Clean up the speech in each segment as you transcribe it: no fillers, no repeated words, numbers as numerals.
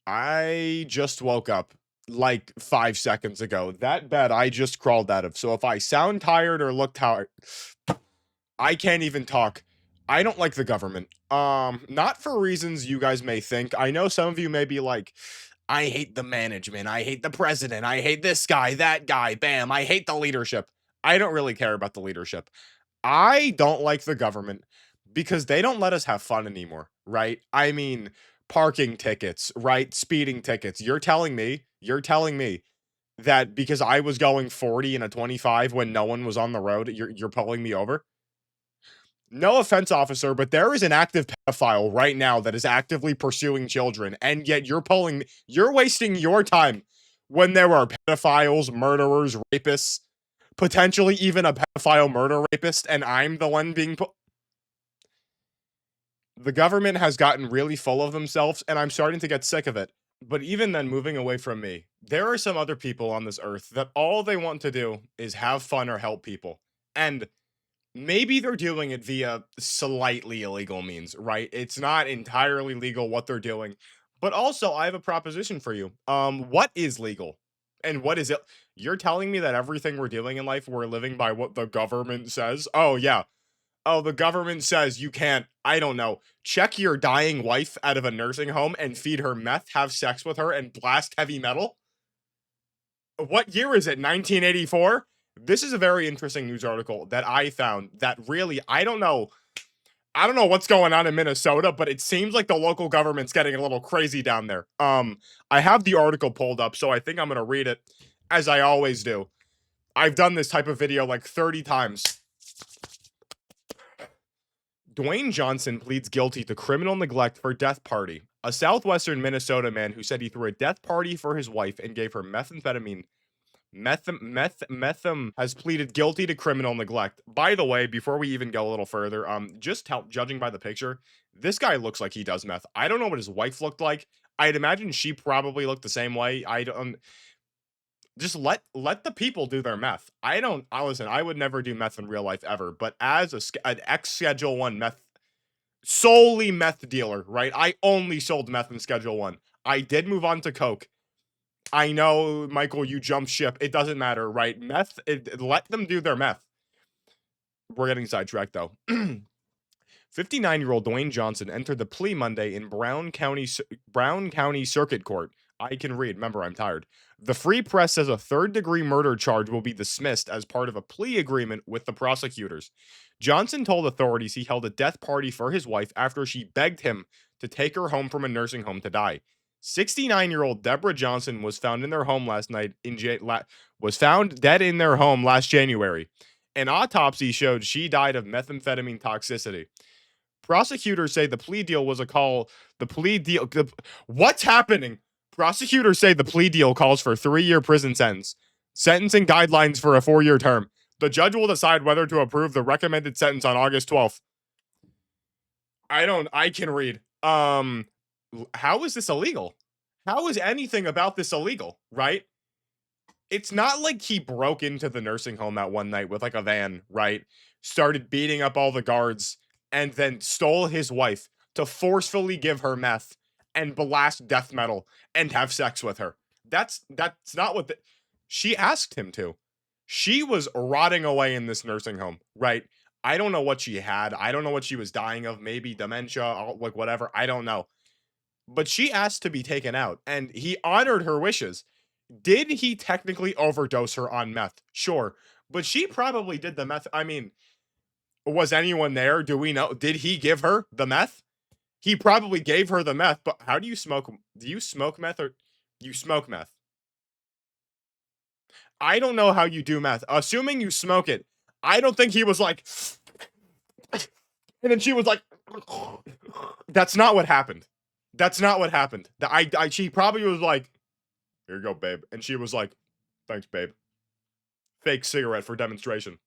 I just woke up like 5 seconds ago. That bed I just crawled out of. So if I sound tired or look tired, I can't even talk. I don't like the government. Not for reasons you guys may think. I know some of you may be like, I hate the management. I hate the president. I hate this guy, that guy. Bam. I hate the leadership. I don't really care about the leadership. I don't like the government because they don't let us have fun anymore, right? I mean, parking tickets, right? Speeding tickets. You're telling me that because I was going 40 in a 25 when no one was on the road, you're pulling me over? No offense, officer, but there is an active pedophile right now that is actively pursuing children, and yet you're wasting your time when there are pedophiles, murderers, rapists, potentially even a pedophile murder rapist, and I'm the one being put. The government has gotten really full of themselves, and I'm starting to get sick of it. But even then, moving away from me, there are some other people on this earth that all they want to do is have fun or help people. And maybe they're doing it via slightly illegal means, right? It's not entirely legal what they're doing. But also, I have a proposition for you. What is legal? And what is it? You're telling me that everything we're doing in life, we're living by what the government says? Oh, yeah. Oh, the government says you can't, I don't know, check your dying wife out of a nursing home and feed her meth, have sex with her, and blast heavy metal? What year is it? 1984? This is a very interesting news article that I found that really, I don't know. I don't know what's going on in Minnesota, but it seems like the local government's getting a little crazy down there. I have the article pulled up, so I think I'm gonna read it as I always do. I've done this type of video like 30 times. Dwayne Johnson pleads guilty to criminal neglect for death party. A southwestern Minnesota man who said he threw a death party for his wife and gave her methamphetamine. Metham has pleaded guilty to criminal neglect. By the way, before we even go a little further, judging by the picture, this guy looks like he does meth. I don't know what his wife looked like. I'd imagine she probably looked the same way. I don't just let the people do their meth. I listen, I would never do meth in real life ever, but as an ex Schedule 1 meth solely meth dealer, right? I only sold meth in Schedule 1. I did move on to coke. I know, Michael, you jump ship. It doesn't matter, right? Let them do their meth. We're getting sidetracked though. 59-year-old Dwayne Johnson entered the plea Monday in Brown County Circuit Court. I can read. Remember, I'm tired. The Free Press says a third-degree murder charge will be dismissed as part of a plea agreement with the prosecutors. Johnson told authorities he held a death party for his wife after she begged him to take her home from a nursing home to die. 69-year-old Deborah Johnson was found in their home last night was found dead in their home last January. An autopsy showed she died of methamphetamine toxicity. Prosecutors say the plea deal was a call. The plea deal. What's happening? Prosecutors say the plea deal calls for 3-year prison sentence. Sentencing guidelines for a 4-year term. The judge will decide whether to approve the recommended sentence on August 12th. I can read. How is this illegal? How is anything about this illegal, right? It's not like he broke into the nursing home that one night with like a van, right? Started beating up all the guards and then stole his wife to forcefully give her meth and blast death metal and have sex with her. That's not what she asked him to. She was rotting away in this nursing home, right? I don't know what she had. I don't know what she was dying of, maybe dementia, like whatever. I don't know. But she asked to be taken out and he honored her wishes. Did he technically overdose her on meth? Sure. But she probably did the meth. I mean, was anyone there? Do we know? Did he give her the meth? He probably gave her the meth, but how do you smoke? Do you smoke meth or you smoke meth? I don't know how you do meth. Assuming you smoke it, I don't think he was like, and then she was like, that's not what happened. That's not what happened. She probably was like, here you go, babe. And she was like, thanks, babe. Fake cigarette for demonstration.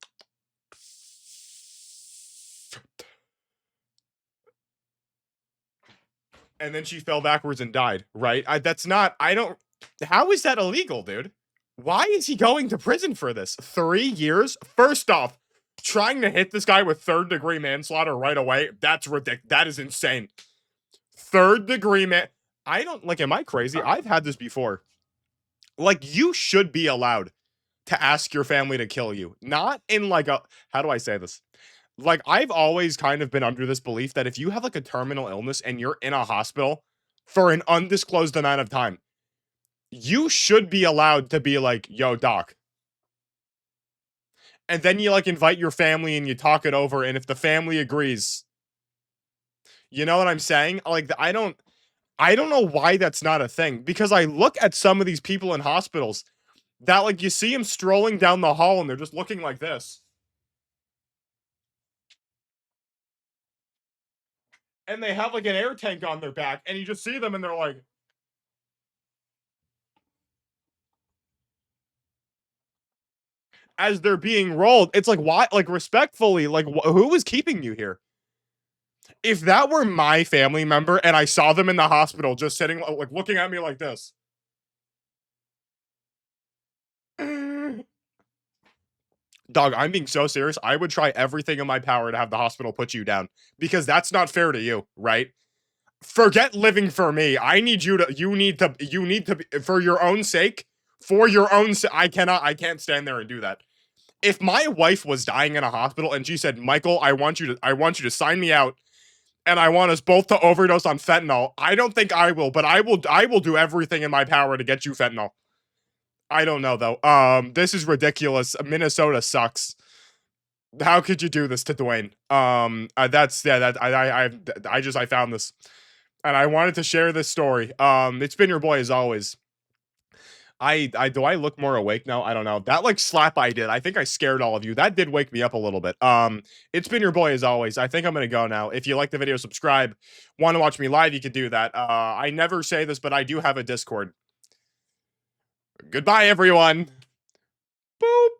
And then she fell backwards and died, right? How is that illegal, dude? Why is he going to prison for this? 3 years? First off, trying to hit this guy with third-degree manslaughter right away, that's ridiculous. That is insane. Third-degree man. I don't like, am I crazy? I've had this before. Like, you should be allowed to ask your family to kill you. Not in like a, how do I say this? Like, I've always kind of been under this belief that if you have like a terminal illness and you're in a hospital for an undisclosed amount of time, you should be allowed to be like, yo, doc. And then you like invite your family and you talk it over. And if the family agrees, you know what I'm saying? Like, I don't know why that's not a thing because I look at some of these people in hospitals that like you see them strolling down the hall and they're just looking like this. And they have like an air tank on their back and you just see them and they're like, as they're being rolled, it's like, why, like, respectfully, like, who is keeping you here? If that were my family member and I saw them in the hospital just sitting like looking at me like this. Dog, I'm being so serious. I would try everything in my power to have the hospital put you down because that's not fair to you, right? Forget living for me. I need you to, for your own sake, I can't stand there and do that. If my wife was dying in a hospital and she said, Michael, I want you to sign me out and I want us both to overdose on fentanyl, I don't think I will, but I will do everything in my power to get you fentanyl. I don't know though. This is ridiculous. Minnesota sucks. How could you do this to Dwayne? That's yeah. That I found this, and I wanted to share this story. It's been your boy as always. I do I look more awake now? I don't know. That like slap I did, I think I scared all of you. That did wake me up a little bit. It's been your boy as always. I think I'm gonna go now. If you like the video, subscribe. Want to watch me live, you could do that. I never say this, but I do have a Discord. Goodbye, everyone. Boop.